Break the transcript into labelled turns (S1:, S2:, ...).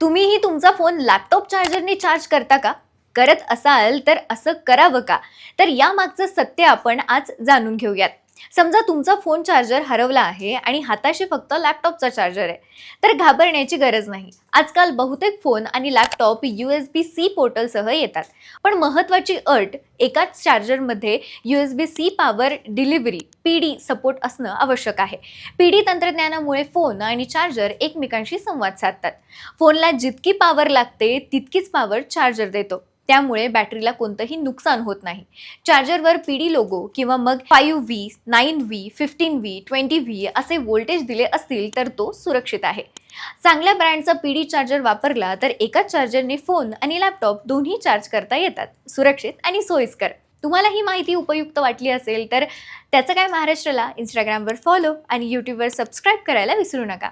S1: तुम्हीही तुमचा phone laptop चार्जरने charge करता का? करत असाल तर असं करावं का? तर यामागचं सत्य आपण आज जाणून घेऊयात. समजा तुमचा फोन चार्जर हरवला आहे आणि हाताशी फक्त लॅपटॉपचा चार्जर आहे. तर घाबरण्याची गरज नाही. आजकाल बहुतेक फोन आणि लॅपटॉप USB-C पोर्टलसह येतात. पण महत्त्वाची अट, एकाच चार्जरमध्ये USB-C power delivery PD support असणं आवश्यक आहे. PD तंत्रज्ञानामुळे फोन आणि चार्जर एकमेकांशी संवाद साधतात. फोनला जितकी पॉवर लागते तितकीच पॉवर चार्जर देतो. त्यामुळे बॅटरीला कोणतंही नुकसान होत नाही. चार्जरवर PD लोगो किंवा मग 5V, 9V, 15V, 20V असे व्होल्टेज दिले असतील तर तो सुरक्षित आहे. चांगल्या ब्रँडचा PD चार्जर वापरला तर एकाच चार्जरने फोन आणि लॅपटॉप दोन्ही चार्ज करता येतात. सुरक्षित आणि सोयीस्कर. तुम्हाला ही माहिती उपयुक्त वाटली असेल तर त्याचं काय महाराष्ट्राला Instagramवर फॉलो आणि YouTubeवर सबस्क्राईब करायला विसरू नका.